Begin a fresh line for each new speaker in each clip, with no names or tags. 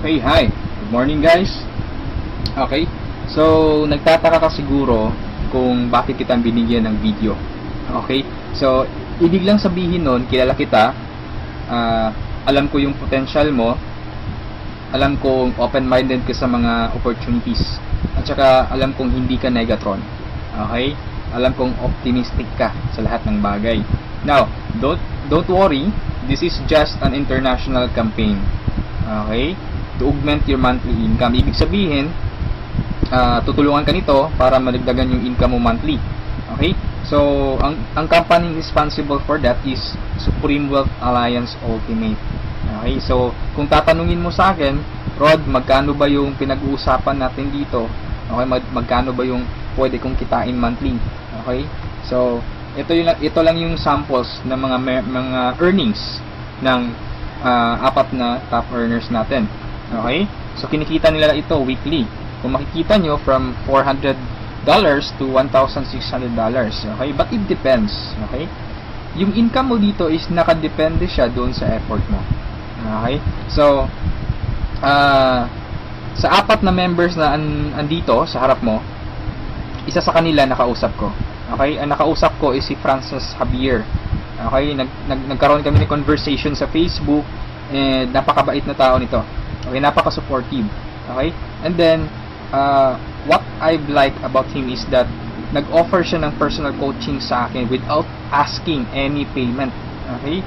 Okay, hi. Good morning guys. Okay, so nagtataka ka siguro kung bakit kita binigyan ng video. Okay, so ibig lang sabihin nun, kilala kita, alam ko yung potential mo, alam kong open-minded ka sa mga opportunities, at saka alam kong hindi ka negatron. Okay, alam kong optimistic ka sa lahat ng bagay. Now, don't worry, this is just an international campaign. Okay, to augment your monthly income. Ibig sabihin, tutulungan ka nito para madagdagan yung income mo monthly. Okay, so ang company responsible for that is Supreme Wealth Alliance Ultimate. Okay, so kung tatanungin mo sa akin, Rod, magkano ba yung pinag-uusapan natin dito? Okay, magkano ba yung pwede kong kitain monthly? Okay, so ito lang yung samples ng mga earnings ng apat na top earners natin. Okay, so kinikita nila ito weekly. Kung makikita nyo, from $400 to $1,600. Okay, but it depends. Okay, yung income mo dito is nakadepende siya doon sa effort mo. Okay, so sa apat na members na andito sa harap mo, isa sa kanila nakausap ko. Okay, ang nakausap ko is si Francis Javier. Okay, nagkaroon kami ng conversation sa Facebook, and napakabait na tao nito. Okay, napaka-supportive. Okay, and then what I like about him is that nag-offer siya ng personal coaching sa akin without asking any payment. Okay,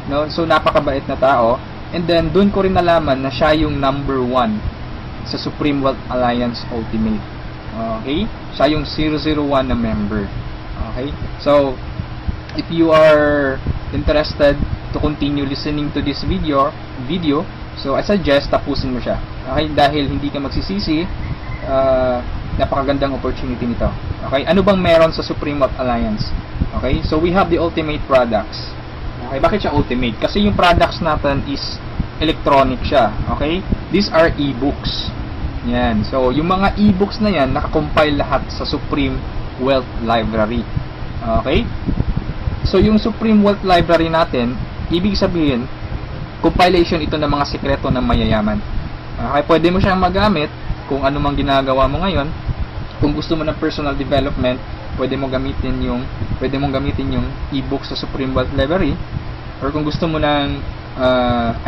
no, so napakabait na tao. And then doon ko rin nalaman na siya yung number 1 sa Supreme Wealth Alliance Ultimate. Okay, siya yung 001 na member. Okay, so if you are interested to continue listening to this video, so I suggest tapusin mo siya. Okay, dahil hindi ka magsisisi, napakagandang opportunity nito. Okay, ano bang meron sa Supreme Wealth Alliance? Okay, so we have the ultimate products. Okay, bakit siya ultimate? Kasi yung products natin is electronic siya. Okay, these are e-books. Yan, so yung mga e-books na yan, nakakompile lahat sa Supreme Wealth Library. Okay, so yung Supreme Wealth Library natin, ibig sabihin, compilation ito ng mga sikreto ng mayayaman. Okay, pwede mo siyang magamit kung ano mang ginagawa mo ngayon. Kung gusto mo ng personal development, pwede mong gamitin yung e-book sa Supreme Wealth Library. Or kung gusto mo ng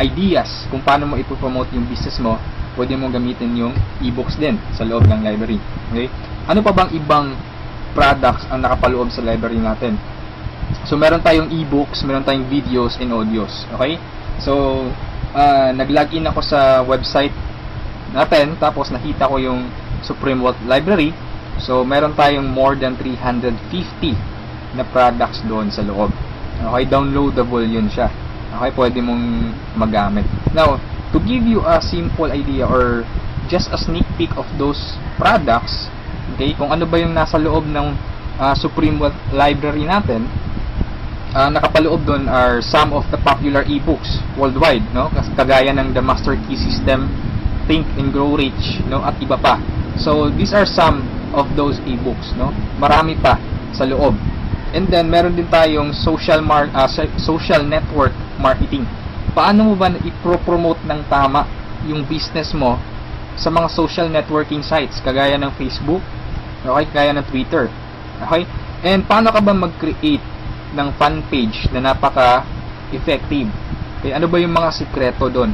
ideas kung paano mo ipopromote yung business mo, pwede mong gamitin yung e-books din sa loob ng library. Okay, ano pa bang ibang products ang nakapaloob sa library natin? So meron tayong e-books, meron tayong videos and audios. Okay, so nag-login ako sa website natin, tapos nakita ko yung Supreme Wealth Library. So meron tayong more than 350 na products doon sa loob. Okay, downloadable yun siya. Okay, pwede mong magamit. Now, to give you a simple idea or just a sneak peek of those products, okay, kung ano ba yung nasa loob ng Supreme Wealth Library natin, nakapaloob doon are some of the popular e-books worldwide, no? Kagaya ng The Master Key System, Think and Grow Rich, no? At iba pa. So these are some of those e-books, no? Marami pa sa loob. And then meron din tayong social network marketing. Paano mo ba i-promote ng tama yung business mo sa mga social networking sites kagaya ng Facebook, okay, kagaya ng Twitter. Okay? And paano ka ba mag-create ng fan page na napaka-effective? Okay, ano ba yung mga sikreto doon?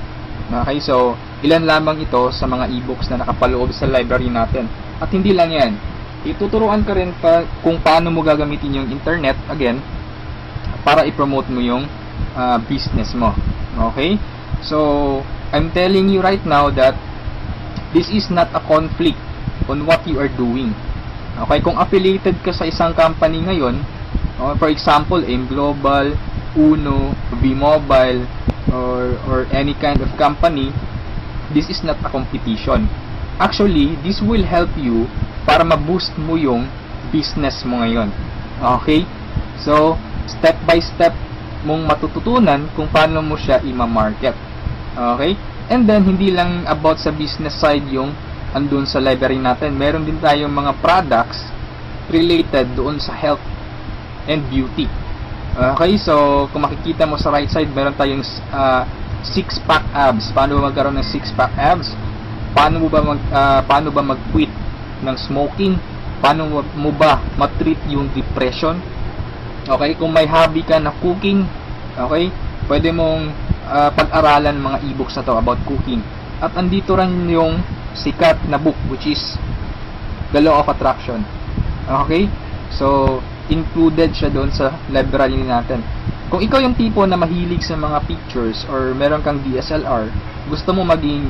Okay, so ilan lamang ito sa mga e-books na nakapaloob sa library natin. At hindi lang yan, ituturuan ka rin pa kung paano mo gagamitin yung internet, again, para i-promote mo yung business mo. Okay, so I'm telling you right now that this is not a conflict on what you are doing. Okay, kung affiliated ka sa isang company ngayon, for example, AIM Global, Uno, V-Mobile, or any kind of company, this is not a competition. Actually, this will help you para ma-boost mo yung business mo ngayon. Okay? So, step by step mong matututunan kung paano mo siya i-market. Okay? And then, hindi lang about sa business side yung andun sa library natin. Meron din tayong mga products related doon sa health and beauty. Okay, so kung makikita mo sa right side, meron tayong six-pack abs. Paano ba magkaroon ng six-pack abs? Paano ba mag-quit ng smoking? Paano mo ba ma-treat yung depression? Okay, kung may hobby ka na cooking, okay, pwede mong pag-aralan mga e-books na to about cooking. At andito rin yung sikat na book, which is The Law of Attraction. Okay? So, included siya doon sa library natin. Kung ikaw yung tipo na mahilig sa mga pictures or meron kang DSLR, gusto mo maging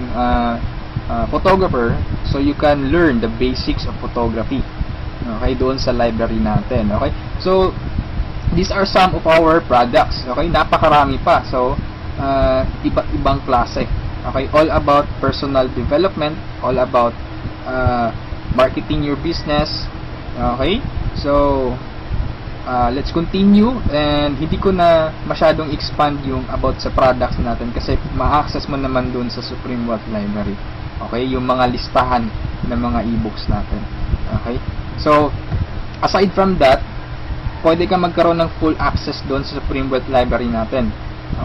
photographer, so you can learn the basics of photography. Okay, doon sa library natin. Okay? So, these are some of our products. Okay? Napakarami pa. So, iba-ibang klase. Okay? All about personal development, all about marketing your business. Okay? So, let's continue, and hindi ko na masyadong expand yung about sa products natin kasi ma-access mo naman dun sa Supreme Wealth Library. Okay, yung mga listahan ng mga e-books natin. Okay, so aside from that, pwede ka magkaroon ng full access doon sa Supreme Wealth Library natin.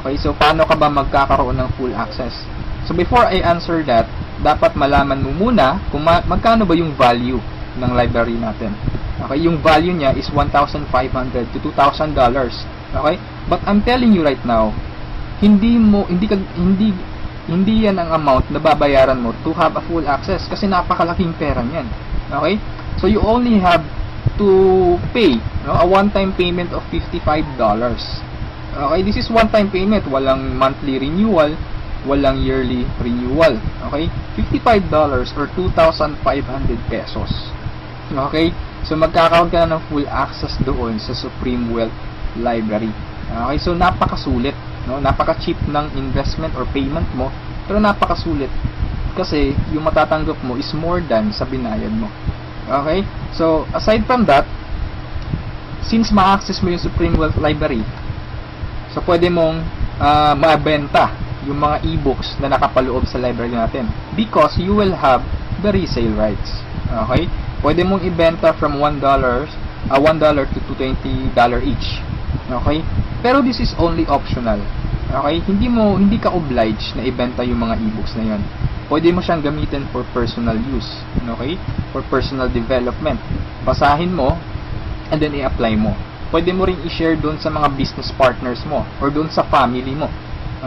Okay, so paano ka ba magkakaroon ng full access? So before I answer that, dapat malaman mo muna kung magkano ba yung value ng library natin. Okay, yung value niya is $1,500 to $2,000. Okay? But I'm telling you right now, hindi yan ang amount na babayaran mo to have a full access kasi napakalaking pera niyan. Okay? So you only have to pay, a one-time payment of $55. Okay, this is one-time payment, walang monthly renewal, walang yearly renewal. Okay? $55 or 2,500 pesos. Okay? So magkakaroon ka na ng full access doon sa Supreme Wealth Library. Okay, so napakasulit, no? Napaka-cheap ng investment or payment mo, pero napakasulit kasi yung matatanggap mo is more than sa binayad mo. Okay? So aside from that, since ma-access mo yung Supreme Wealth Library, so pwede mong mabenta yung mga e-books na nakapaloob sa library natin because you will have the resale rights. Okay? Pwede mong ibenta from $1 to $20 each. Okay? Pero this is only optional. Okay? Hindi ka obliged na ibenta yung mga e-books na 'yon. Pwede mo siyang gamitin for personal use. Okay? For personal development. Basahin mo and then i-apply mo. Pwede mo ring i-share doon sa mga business partners mo or doon sa family mo.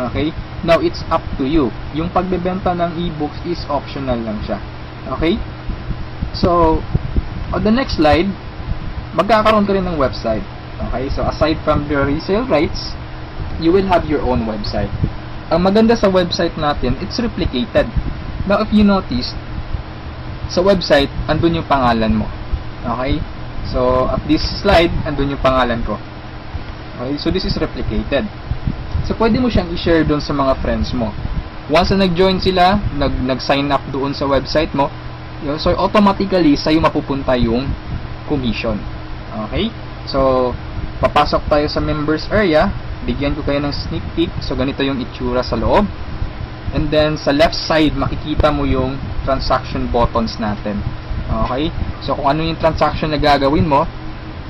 Okay? Now, it's up to you. Yung pagbebenta ng e-books is optional lang siya. Okay? So, on the next slide, magkakaroon ka rin ng website. Okay? So, aside from the resale rights, you will have your own website. Ang maganda sa website natin, it's replicated. Now, if you notice, sa website, andun yung pangalan mo. Okay? So, at this slide, andun yung pangalan ko. Okay? So, this is replicated. So, pwede mo siyang i-share doon sa mga friends mo. Once na nag-join sila, nag-sign up doon sa website mo, so automatically sa'yo mapupunta yung commission. Okay? So, papasok tayo sa members area, bigyan ko kayo ng sneak peek. So, ganito yung itsura sa loob. And then, sa left side, makikita mo yung transaction buttons natin. Okay? So, kung ano yung transaction na gagawin mo,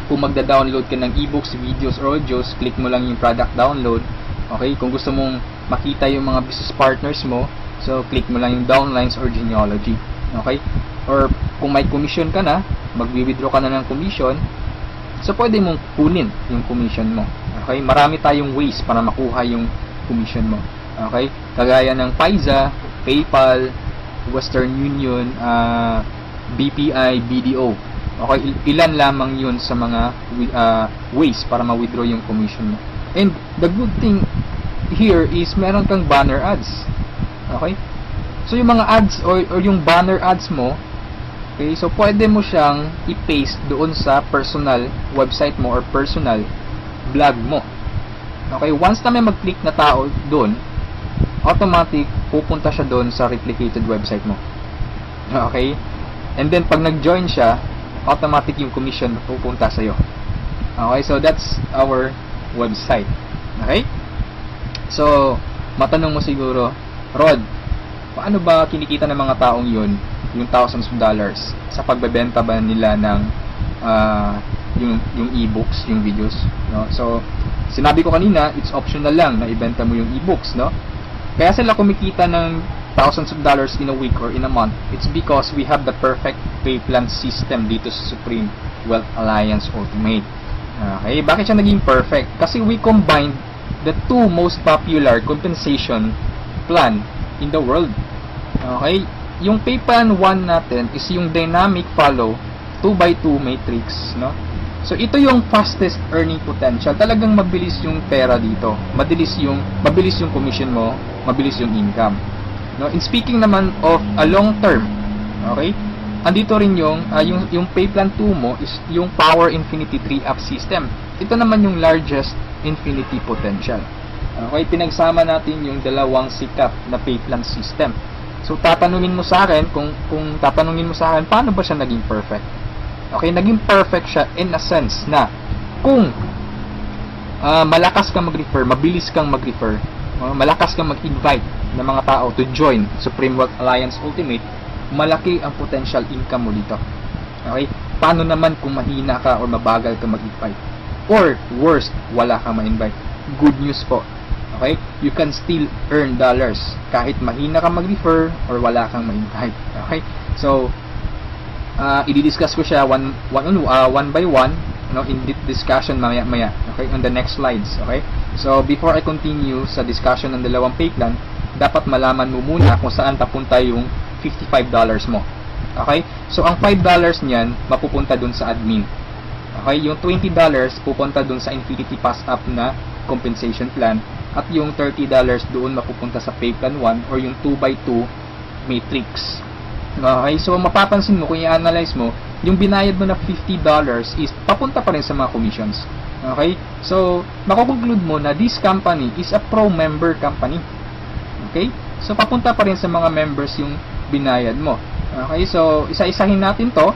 kung magda-download ka ng ebooks, videos, or audios, click mo lang yung product download. Okay? Kung gusto mong makita yung mga business partners mo, so, click mo lang yung downlines or genealogy. Okay? Or kung may commission ka na, magwi-withdraw ka na ng commission, so pwede mong kunin yung commission mo. Okay? Marami tayong ways para makuha yung commission mo. Okay? Kagaya ng Payza, PayPal, Western Union, BPI, BDO. Okay? Ilan lamang yun sa mga ways para ma-withdraw yung commission mo. And the good thing here is meron kang banner ads. Okay? So, yung mga ads or yung banner ads mo, okay, so pwede mo siyang i-paste doon sa personal website mo or personal blog mo. Okay, once na may mag-click na tao doon, automatic pupunta siya doon sa replicated website mo. Okay? And then, pag nag-join siya, automatic yung commission pupunta sa'yo. Okay, so that's our website. Okay? So, matanong mo siguro, Rod, paano ba kinikita ng mga taong yun yung thousands of dollars sa pagbebenta ba nila ng yung e-books, yung videos, no? So, sinabi ko kanina, it's optional lang na ibenta mo yung e-books, no? Kaya sila kumikita ng thousands of dollars in a week or in a month. It's because we have the perfect pay plan system dito sa Supreme Wealth Alliance Ultimate. Okay, bakit siya naging perfect? Kasi we combined the two most popular compensation plan in the world. Okay, yung pay plan 1 natin is yung dynamic follow 2x2 matrix, no? So ito yung fastest earning potential. Talagang mabilis yung pera dito. Mabilis yung commission mo, mabilis yung income. No, in speaking naman of a long term, okay? Andito rin yung pay plan 2 mo is yung Power Infinity 3-up system. Ito naman yung largest infinity potential. Okay, pinagsama natin yung dalawang sikat na pay plan system. So tatanungin mo sa akin kung tatanungin mo sa akin paano ba siya naging perfect? Okay, naging perfect siya in a sense na kung malakas kang mag-refer, mabilis kang mag-refer, malakas kang mag-invite ng mga tao to join Supreme Wealth Alliance Ultimate, malaki ang potential income mo dito. Okay? Paano naman kung mahina ka or mabagal ka mag-invite? Or worst, wala kang ma-invite? Good news po. Okay? You can still earn dollars kahit mahina ka mag-refer or wala kang ma-invite. Okay? So, i-discuss ko siya one by one, in discussion maya-maya. Okay? On the next slides. Okay? So, before I continue sa discussion ng dalawang pay plan, dapat malaman mo muna kung saan papunta yung $55 mo. Okay? So, ang $5 niyan, mapupunta dun sa admin. Okay? Yung $20 pupunta dun sa Infinity Pass Up na compensation plan. At yung $30 doon mapupunta sa Pay Plan 1 or yung 2x2 matrix. Okay? So, mapapansin mo, kung i-analyze mo, yung binayad mo na $50 is papunta pa rin sa mga commissions. Okay? So, makukonclude mo na this company is a pro-member company. Okay? So, papunta pa rin sa mga members yung binayad mo. Okay, so isa-isahin natin to.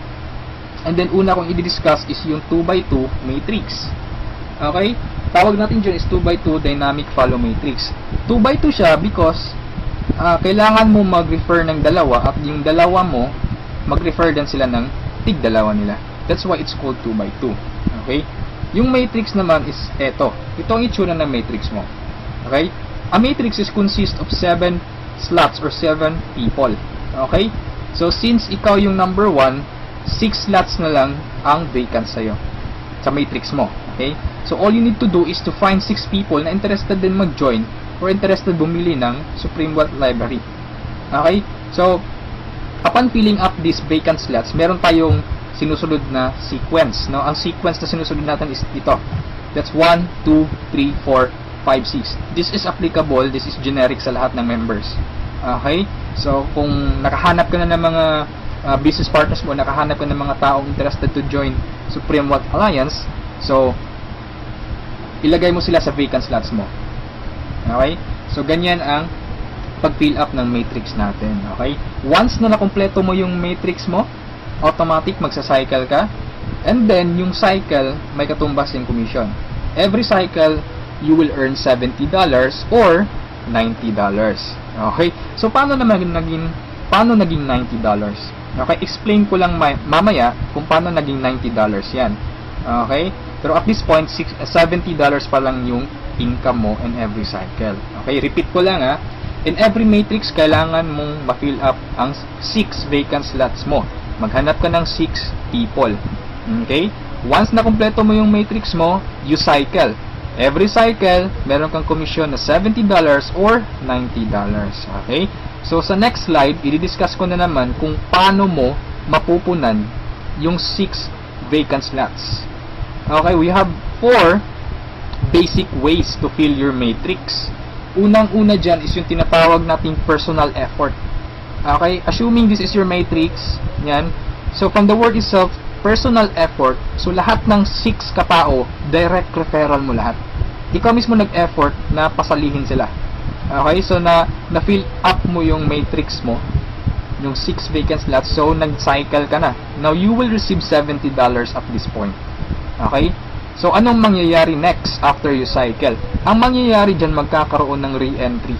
And then una kong i-discuss is yung 2x2 matrix. Okay? Tawag natin dyan is 2x2 dynamic follow matrix. 2x2 siya because kailangan mo mag-refer ng dalawa at yung dalawa mo mag-refer din sila ng tig-dalawa nila. That's why it's called 2x2. Okay? Yung matrix naman is eto. Ito ang itsura ng matrix mo. Okay? A matrix is consist of 7 slots or 7 people. Okay? So, since ikaw yung number 1, 6 slots na lang ang vacant sa'yo sa matrix mo. Okay? So, all you need to do is to find 6 people na interested din mag-join or interested bumili ng Supreme Wealth Library. Okay? So, upon filling up these vacant slots, meron tayong sinusunod na sequence. No? Ang sequence na sinusunod natin is ito. That's 1, 2, 3, 4, 5, 6. This is applicable, this is generic sa lahat ng members. Okay? So, kung nakahanap ka na ng mga business partners mo, nakahanap ka ng mga taong interested to join Supreme Wealth Alliance, so, ilagay mo sila sa vacant slots mo. Okay? So, ganyan ang pag-fill up ng matrix natin. Okay? Once na nakompleto mo yung matrix mo, automatic magsa-cycle ka, and then, yung cycle, may katumbas yung commission. Every cycle, you will earn $70 or $90. Okay? So, paano naging $90? Okay? Explain ko lang mamaya kung paano naging $90 yan. Okay? Pero at this point, $70 pa lang yung income mo in every cycle. Okay? Repeat ko lang ha. In every matrix, kailangan mong ma-fill up ang 6 vacant slots mo. Maghanap ka ng 6 people. Okay? Once na kumpleto mo yung matrix mo, you cycle. Every cycle, meron kang komisyon na $70 or $90. Okay? So, sa next slide, i-discuss ko na naman kung paano mo mapupunan yung 6 vacant slots. Okay? We have 4 basic ways to fill your matrix. Unang-una dyan is yung tinatawag nating personal effort. Okay? Assuming this is your matrix, yan. So, from the word itself, personal effort, so lahat ng 6 katao, direct referral mo lahat. Ikaw mismo nag-effort na pasalihin sila. Okay, so na-fill up mo yung matrix mo, yung 6 vacant slots, so nag-cycle ka na. Now, you will receive $70 at this point. Okay? So, anong mangyayari next after you cycle? Ang mangyayari dyan, magkakaroon ng re-entry.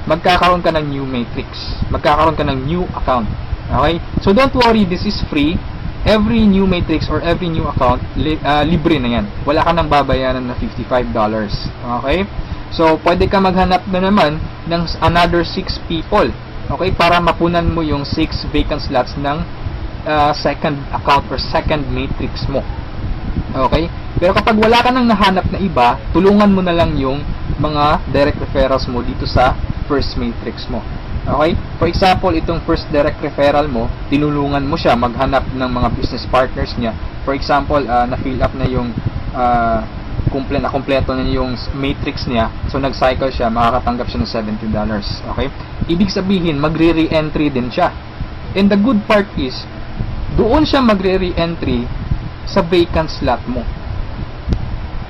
Magkakaroon ka ng new matrix. Magkakaroon ka ng new account. Okay? So, don't worry, this is free. Every new matrix or every new account, libre na yan. Wala ka nang babayaran na $55. Okay? So, pwede ka maghanap na naman ng another 6 people. Okay? Para mapunan mo yung 6 vacant slots ng second account or second matrix mo. Okay? Pero kapag wala ka nang nahanap na iba, tulungan mo na lang yung mga direct referrals mo dito sa first matrix mo. Okay? For example, itong first direct referral mo, tinulungan mo siya maghanap ng mga business partners niya. For example, na-fill up na yung kompleto na yung matrix niya. So, nag-cycle siya, makakatanggap siya ng $70. Okay? Ibig sabihin, magre-re-entry din siya. And the good part is, doon siya magre-re-entry sa vacant slot mo.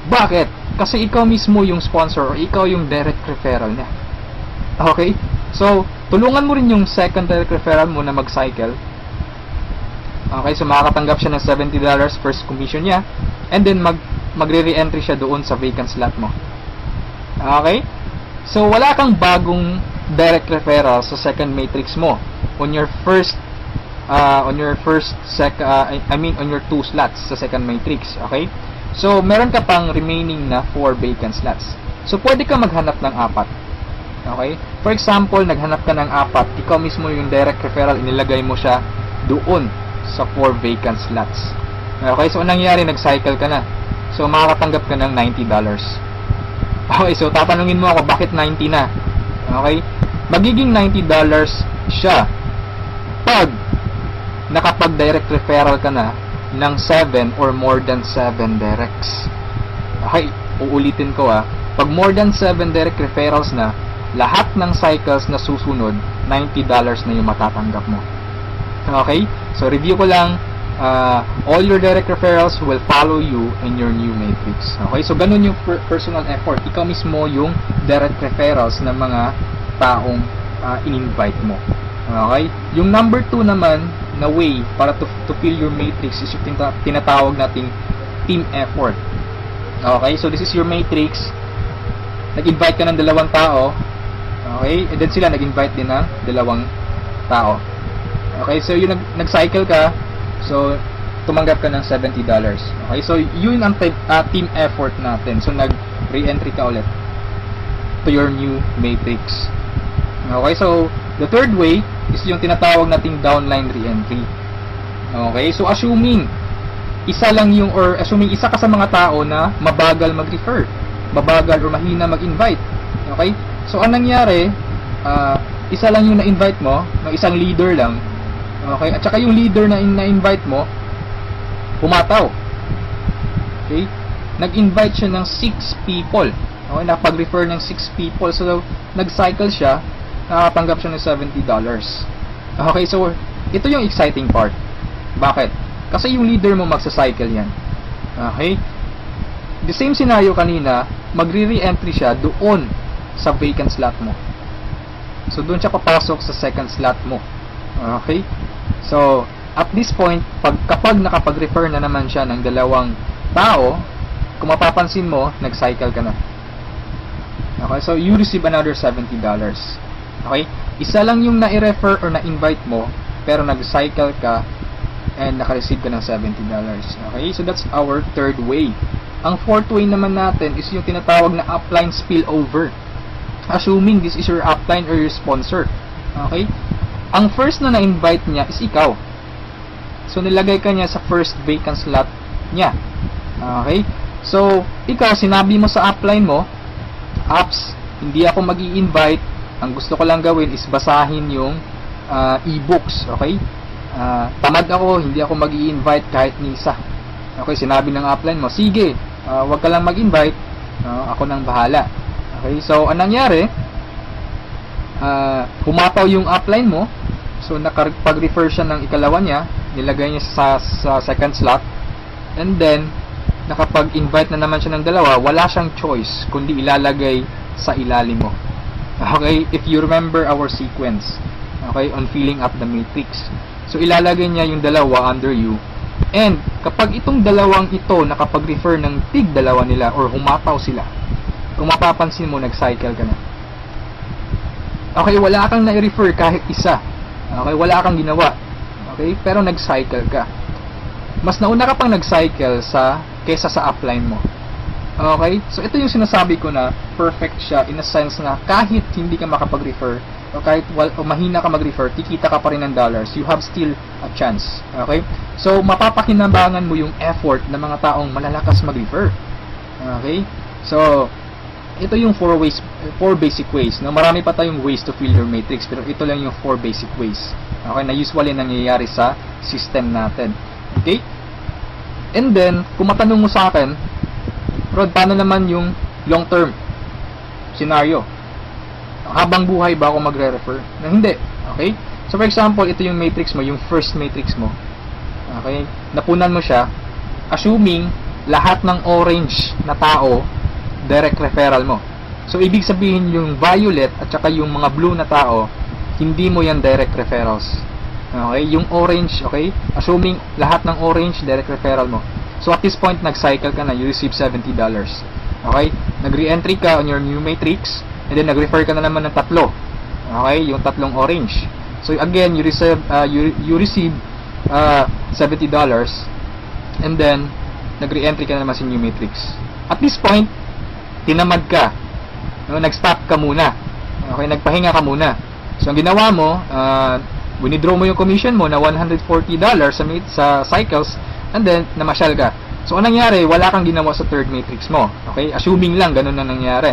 Bakit? Kasi ikaw mismo yung sponsor or ikaw yung direct referral niya. Okay? So, tulungan mo rin yung second direct referral mo na mag-cycle. Okay? So, makakatanggap siya ng $70 first commission niya. And then, magre-re-entry siya doon sa vacant slot mo. Okay? So, wala kang bagong direct referral sa second matrix mo on your on your two slots sa second matrix. Okay? So, meron ka pang remaining na 4 vacant slots. So, pwede ka maghanap ng 4. Okay? For example, naghanap ka ng 4, ikaw mismo yung direct referral, inilagay mo siya doon sa 4 vacant slots. Okay? So, anong nangyari? Nag-cycle ka na. So, makakatanggap ka ng $90. Okay? So, tatanungin mo ako, bakit 90 na? Okay? Magiging $90 siya pag nakapag-direct referral ka na ng 7 or more than 7 directs. Okay, uulitin ko pag more than 7 direct referrals na, lahat ng cycles na susunod, $90 na yung matatanggap mo. Okay, so review ko lang, all your direct referrals will follow you in your new matrix. Okay, so ganun yung personal effort. Ikaw mismo yung direct referrals ng mga taong in-invite mo. Okay, yung number 2 naman na way para to fill your matrix is yung tinatawag nating team effort. Okay, so this is your matrix. Nag-invite ka ng 2 tao. Okay, and then sila nag-invite din ng 2 tao. Okay, so yung nag-cycle ka, so tumanggap ka ng $70. Okay, so yun ang team effort natin. So nag-re-entry ka ulit to your new matrix. Okay, so the third way is yung tinatawag nating downline re-entry. Okay, so assuming isa ka sa mga tao na mabagal mag-refer, mabagal or mahina mag-invite. Okay, so anong nangyari, isa lang yung na-invite mo, ng isang leader lang. Okay, at saka yung leader na na-invite mo pumataw. Okay, nag-invite siya ng 6 people. Okay, napag-refer ng 6 people. So nag-cycle siya, nakatanggap siya ng $70. Okay, so ito yung exciting part. Bakit? Kasi yung leader mo magsa-cycle yan. Okay? The same scenario kanina, magre-re-entry siya doon sa vacant slot mo. So doon siya papasok sa second slot mo. Okay? So at this point, kapag nakapag-refer na naman siya ng 2 tao, kung mapapansin mo, nag-cycle ka na. Okay? So you receive another $70. Okay? Isa lang yung na-refer or na-invite mo, pero nag-cycle ka and naka-receive ka ng $70. Okay? So that's our third way. Ang fourth way naman natin is yung tinatawag na upline spillover. Assuming this is your upline or your sponsor. Okay? Ang first na na-invite niya is ikaw. So nilagay ka niya sa first vacant slot niya. Okay? So, ikaw, sinabi mo sa upline mo, apps, hindi ako mag-i-invite. Ang gusto ko lang gawin is basahin yung e-books. Okay? Tamad ako, hindi ako mag-i-invite kahit ni isa. Okay, sinabi ng upline mo, sige, wag ka lang mag-invite, ako nang bahala. Okay, so anong nangyari? Humataw yung upline mo, so nakapag-refer siya ng ikalawa niya, nilagay niya sa second slot, and then nakapag-invite na naman siya ng 2, wala siyang choice kundi ilalagay sa ilalim mo. Okay, if you remember our sequence, okay, on filling up the matrix. So ilalagay niya yung 2 under you. And kapag itong 2 ito nakapag-refer ng tig 2 nila or humataw sila, kung mapapansin mo, nag-cycle ka na. Okay, wala kang na-refer kahit isa. Okay, wala kang ginawa. Okay, pero nag-cycle ka. Mas nauna ka pang nag-cycle kesa sa upline mo. Okay? So, ito yung sinasabi ko na perfect siya in a sense na kahit hindi ka makapag-refer o kahit o mahina ka mag-refer, kikita ka pa rin ng dollars. You have still a chance. Okay? So, mapapakinabangan mo yung effort ng mga taong malalakas mag-refer. Okay? So, ito yung 4 basic ways. No? Marami pa tayong ways to fill your matrix, pero ito lang yung 4 basic ways. Okay? Na usually nangyayari sa system natin. Okay? And then, kung matanong mo sa akin, Rod, paano naman yung long-term scenario? Habang buhay ba ako magre-refer? Na hindi. Okay? So, for example, ito yung matrix mo, yung first matrix mo. Okay? Napunan mo siya, assuming lahat ng orange na tao, direct referral mo. So, ibig sabihin yung violet at saka yung mga blue na tao, hindi mo yan direct referrals. Okay? Yung orange, okay? Assuming lahat ng orange, direct referral mo. So, at this point, nag-cycle ka na, you receive $70. Okay? Nag-re-entry ka on your new matrix, and then nag-refer ka na naman ng tatlo. Okay? Yung tatlong orange. So, again, you receive $70, and then, nag-re-entry ka na naman sa new matrix. At this point, tinamad ka. No? Nag-stop ka muna. Okay? Nagpahinga ka muna. So, ang ginawa mo, winidraw mo yung commission mo na $140 sa cycles, and then, namasyal ka. So, anong nangyari? Wala kang ginawa sa third matrix mo. Okay? Assuming lang, ganun na nangyari.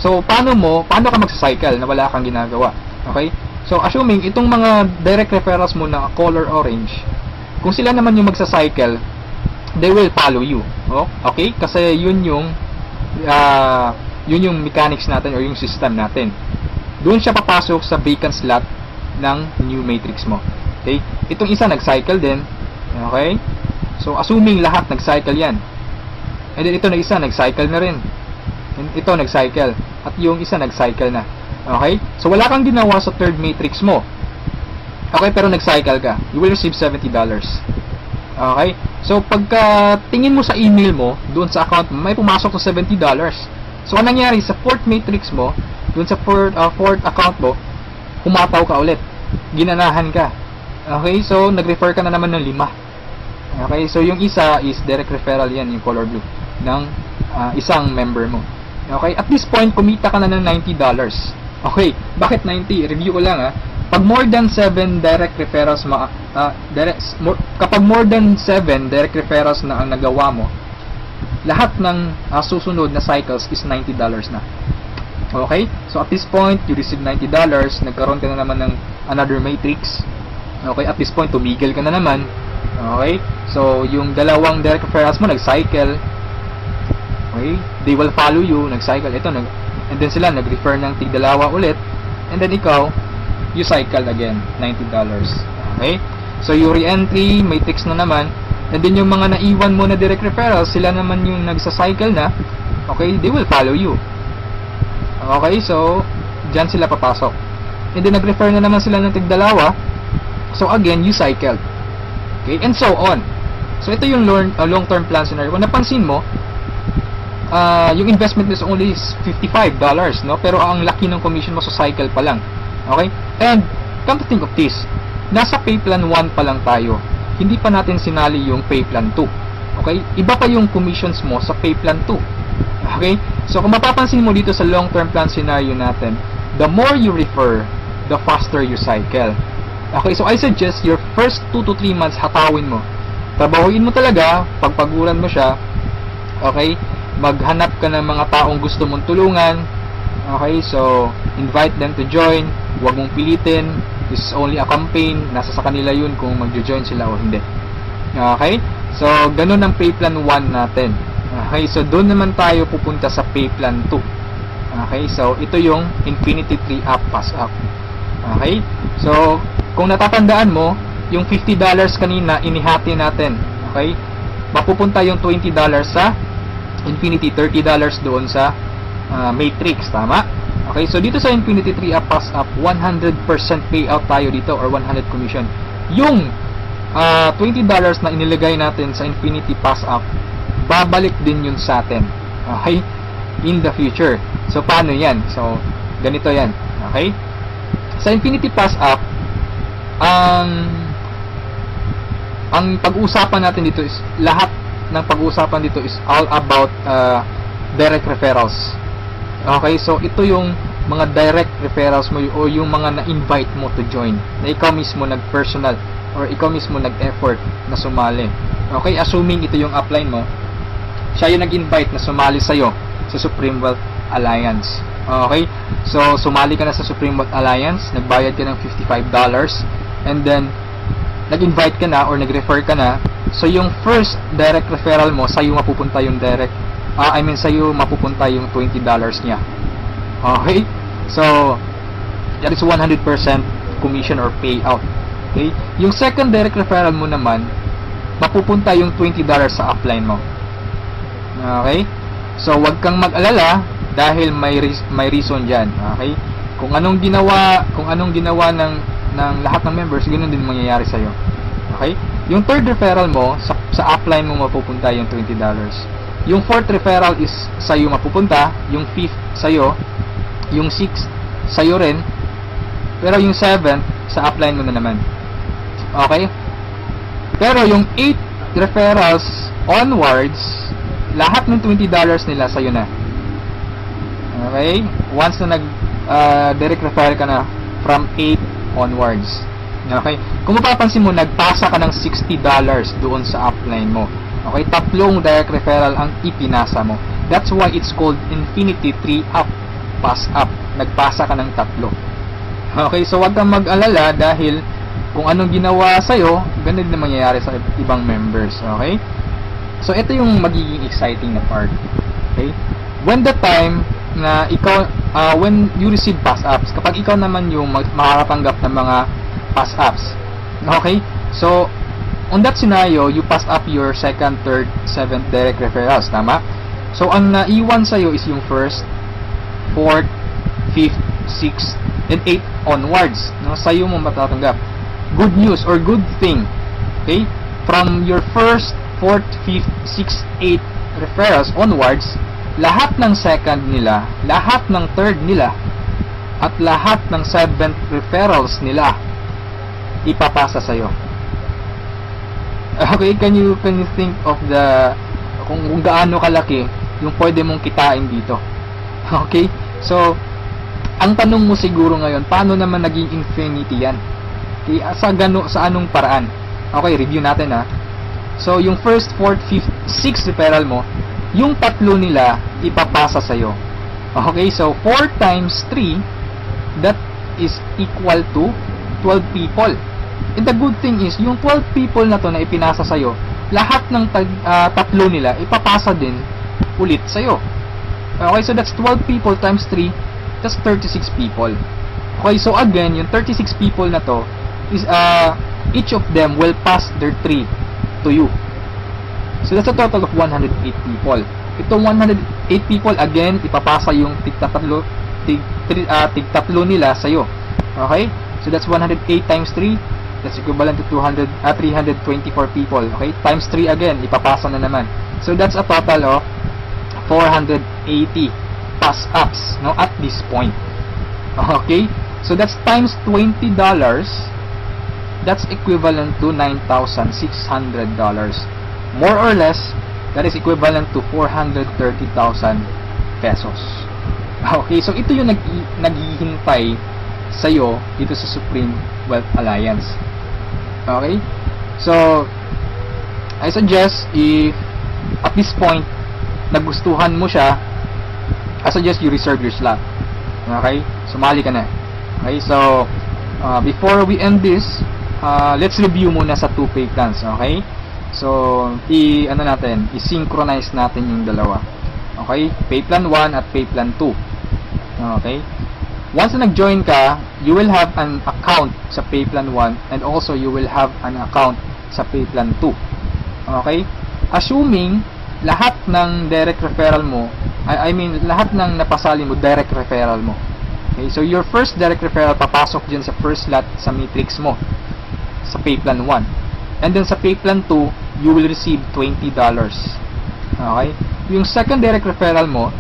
So, paano ka magsa-cycle na wala kang ginagawa? Okay? So, assuming, itong mga direct referrals mo na color orange, kung sila naman yung magsa-cycle, they will follow you. Okay? Kasi yun yung mechanics natin or yung system natin. Doon siya papasok sa vacant slot ng new matrix mo. Okay? Itong isa nag-cycle din. Okay? So, assuming lahat nag-cycle yan. And then, ito na isa, nag-cycle na rin. And ito, nag-cycle. At yung isa, nag-cycle na. Okay? So, wala kang ginawa sa third matrix mo. Okay? Pero nag-cycle ka. You will receive $70. Okay? So, pagka tingin mo sa email mo, doon sa account mo, may pumasok na $70. So, anong nangyari sa fourth matrix mo, doon sa fourth account mo, humataw ka ulit. Ginanahan ka. Okay? So, nag-refer ka na naman ng 5. Okay, so yung isa is direct referral yan, yung color blue, ng isang member mo. Okay, at this point, kumita ka na ng $90. Okay, bakit 90? Review ko lang Pag more than 7 direct referrals, kapag more than 7 direct referrals na ang nagawa mo, lahat ng susunod na cycles is $90 na. Okay, so at this point, you receive $90, nagkaroon ka na naman ng another matrix. Okay, at this point, tumigil ka na naman. Okay? So, yung dalawang direct referrals mo, nag-cycle. Okay? They will follow you, nag-cycle. Ito, and then sila, nag-refer ng tig-dalawa ulit. And then ikaw, you cycle again, $90. Okay? So, yung re-entry, matrix na naman. And then, yung mga naiwan mo na direct referrals, sila naman yung nagsa-cycle na. Okay? They will follow you. Okay? So, dyan sila papasok. And then, nag-refer na naman sila ng tig-dalawa. So, again, you cycle. Okay, and so on. So, ito yung long-term plan scenario. Kung napansin mo, yung investment is only $55, no? Pero ang laki ng commission mo sa cycle pa lang. Okay? And, come to think of this, nasa pay plan 1 pa lang tayo. Hindi pa natin sinali yung pay plan 2. Okay? Iba pa yung commissions mo sa pay plan 2. Okay? So, kung mapapansin mo dito sa long-term plan scenario natin, the more you refer, the faster you cycle. Okay, so I suggest your first 2 to 3 months hatawin mo. Trabahuin mo talaga, pagpaguran mo siya. Okay? Maghanap ka ng mga taong gusto mong tulungan. Okay, so invite them to join. Huwag mong pilitin. This is only a campaign. Nasa sa kanila yun kung magjo-join sila o hindi. Okay? So, ganun ang pay plan 1 natin. Okay, so doon naman tayo pupunta sa pay plan 2. Okay, so ito yung Infinity 3 Up Pass Up. Okay? So, kung natatandaan mo, yung $50 kanina, inihati natin. Okay? Mapupunta yung $20 sa Infinity, $30 doon sa Matrix. Tama? Okay? So, dito sa Infinity 3 Up Pass Up, 100% payout tayo dito or 100 commission. Yung $20 na inilagay natin sa Infinity Pass Up, babalik din yun sa atin. Okay? In the future. So, paano yan? So, ganito yan. Okay? Sa Infinity Pass Up, ang pag-uusapan natin dito is lahat ng pag-uusapan dito is all about direct referrals. Okay, so ito yung mga direct referrals mo o yung mga na-invite mo to join, na ikaw mismo nag-personal or ikaw mismo nag-effort na sumali. Okay, assuming ito yung upline mo, siya yung nag-invite na sumali sa'yo sa Supreme Wealth Alliance. Okay, so sumali ka na sa Supreme Wealth Alliance, nagbayad ka ng $55, and then nag-invite ka na or nag-refer ka na, so yung first direct referral mo, sa'yo mapupunta yung sa'yo mapupunta yung $20 niya. Okay? So, that is 100% commission or payout. Okay? Yung second direct referral mo naman, mapupunta yung $20 sa upline mo. Okay? So, wag kang mag-alala dahil may reason diyan. Okay? Kung anong ginawa ng lahat ng members, ganoon din mangyayari sa iyo. Okay? Yung third referral mo, sa upline mo mapupunta yung $20. Yung fourth referral is sa'yo mapupunta, yung fifth sa'yo, yung sixth sa'yo rin, pero yung seventh sa upline mo na naman. Okay? Pero yung 8 referrals onwards, lahat ng $20 nila sa'yo na. Okay? Once na direct refer ka na from 8 onwards. Okay? Kung mapapansin mo, nagpasa ka ng $60 doon sa upline mo. Okay? 3 direct referral ang ipinasa mo. That's why it's called Infinity 3 up. Pass up. Nagpasa ka ng 3. Okay? So, wag kang mag-alala dahil kung anong ginawa sa'yo, ganun din mangyayari sa ibang members. Okay? So, ito yung magiging exciting na part. Okay? When the time na ikaw, when you receive pass-ups, kapag ikaw naman yung makakatanggap ng mga pass-ups. Okay? So, on that scenario, you pass up your second, third, seventh direct referrals. Tama? So, ang naiwan sa'yo is yung first, fourth, fifth, sixth, and 8 onwards. No? Sa'yo mo matatanggap. Good news or good thing. Okay? From your first, fourth, fifth, sixth, 8 referrals onwards, lahat ng second nila, lahat ng third nila, at lahat ng seventh referrals nila, ipapasa sa'yo. Okay, can you think of kung gaano kalaki yung pwede mong kitain dito? Okay? So, ang tanong mo siguro ngayon, paano naman naging infinity yan? Okay, sa anong paraan? Okay, review natin ha. So, yung first, fourth, fifth, sixth referral mo, yung 3 nila ipapasa sa'yo. Okay, so 4 times 3, that is equal to 12 people. And the good thing is, yung 12 people na to na ipinasa sa'yo, lahat ng 3 nila ipapasa din ulit sa'yo. Okay, so that's 12 people times 3, that's 36 people. Okay, so again, yung 36 people na to, is each of them will pass their 3 to you. So that's a total of 108 people. Itong 108 people, again, ipapasa yung tig-3 nila sa'yo. Okay? So that's 108 times 3. That's equivalent to 324 people. Okay? Times 3 again, ipapasa na naman. So that's a total of 480 pass-ups, no, at this point. Okay? So that's times $20. That's equivalent to $9,600. More or less, that is equivalent to 430,000 pesos. Okay, so ito yung naghihintay sa'yo dito sa Supreme Wealth Alliance. Okay? So, I suggest if at this point nagustuhan mo siya, I suggest you reserve your slot. Okay? Sumali ka na. Okay, so before we end this, let's review muna sa 2 pay plans. Okay? So, i-synchronize natin yung dalawa. Okay? Pay plan 1 at pay plan 2. Okay? Once na nag-join ka, you will have an account sa pay plan 1 and also you will have an account sa pay plan 2. Okay? Assuming lahat ng direct referral mo, lahat ng napasali mo, direct referral mo. Okay? So, your first direct referral papasok dyan sa first lot sa matrix mo sa pay plan 1. And then sa pay plan 2, you will receive $20. Okay? Yung second direct referral mo,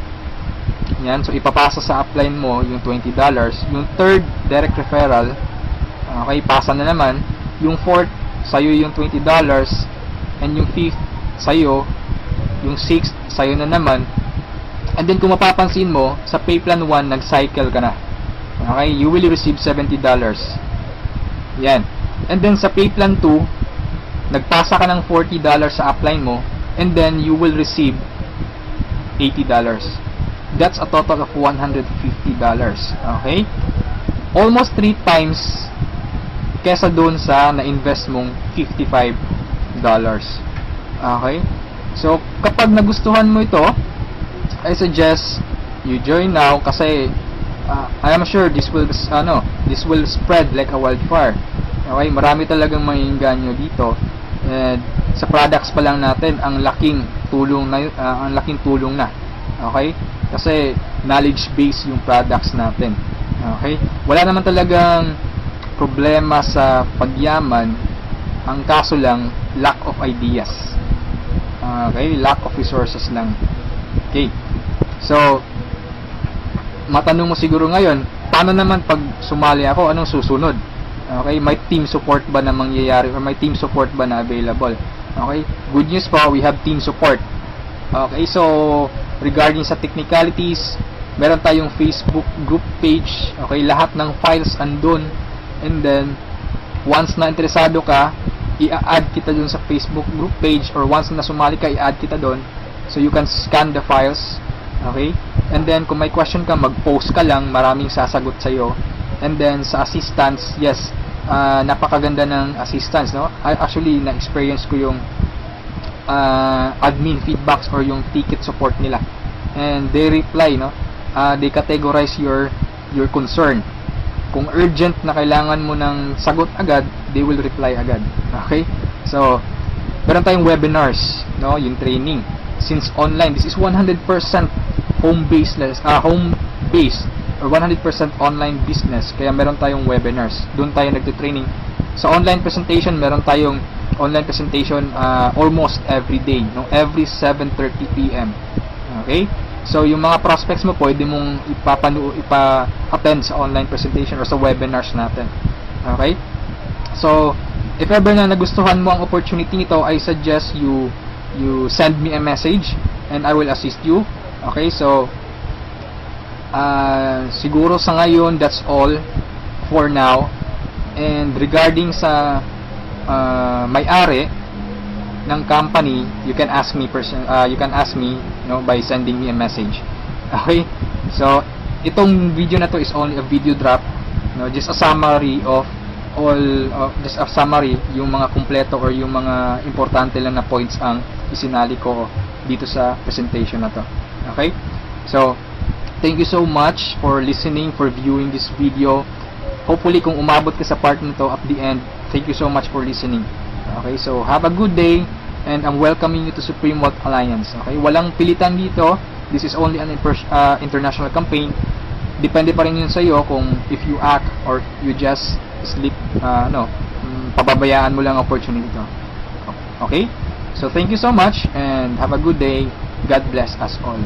yan, so ipapasa sa upline mo yung $20. Yung third direct referral, okay, pasa na naman. Yung fourth, sa'yo yung $20. And yung fifth, sa'yo. Yung sixth, sa'yo na naman. And then kung mapapansin mo, sa pay plan 1, nag-cycle ka na. Okay? You will receive $70. Yan. And then sa pay plan 2, nagpasa ka ng $40 sa upline mo, and then you will receive $80. That's a total of $150. Okay? Almost 3 times kesa doon sa na-invest mong $55. Okay? So, kapag nagustuhan mo ito, I suggest you join now kasi I am sure this will spread like a wildfire. Okay? Marami talagang maiinganyo dito. And sa products pa lang natin, ang laking tulong na. Okay? Kasi knowledge base yung products natin. Okay? Wala naman talagang problema sa pagyaman. Ang kaso lang, lack of ideas. Okay? Lack of resources lang. Okay? So, matanong mo siguro ngayon, paano naman pag sumali ako, anong susunod? Okay? May team support ba na mangyayari or may team support ba na available? Okay? Good news po, we have team support. Okay? So, regarding sa technicalities, meron tayong Facebook group page. Okay? Lahat ng files andun. And then, once na interesado ka, i-add kita dun sa Facebook group page, or once na sumali ka, i-add kita dun. So, you can scan the files. Okay? And then, kung may question ka, mag-post ka lang. Maraming sasagot sa'yo. And then, sa assistance, yes, napakaganda ng assistance, no? Actually, na-experience ko yung admin feedbacks or yung ticket support nila. And they reply, no? They categorize your concern. Kung urgent na kailangan mo ng sagot agad, they will reply agad. Okay? So, meron tayong webinars, no? Yung training. Since online, this is 100% home-based or 100% online business. Kaya meron tayong webinars. Doon tayo nagte-training. Sa online presentation, meron tayong online presentation almost every day, no? Every 7:30 PM. Okay? So, yung mga prospects mo, pwede mong ipa-attend sa online presentation or sa webinars natin. Okay? So, if ever na nagustuhan mo ang opportunity nito, I suggest you send me a message and I will assist you. Okay? So, siguro sa ngayon, that's all for now. And regarding sa may-ari ng company, you can ask me by sending me a message. Okay? So, itong video na to is only a video drop, no? Just a summary of yung mga kumpleto or yung mga importante lang na points ang isinali ko dito sa presentation na to. Okay? So, thank you so much for listening, for viewing this video. Hopefully, kung umabot ka sa part nito at the end, thank you so much for listening. Okay, so have a good day, and I'm welcoming you to Supreme Wealth Alliance. Okay, walang pilitan dito. This is only an international campaign. Depende pa rin yun sa iyo kung if you act or you just sleep, pababayaan mo lang ang opportunity to. Okay, so thank you so much, and have a good day. God bless us all.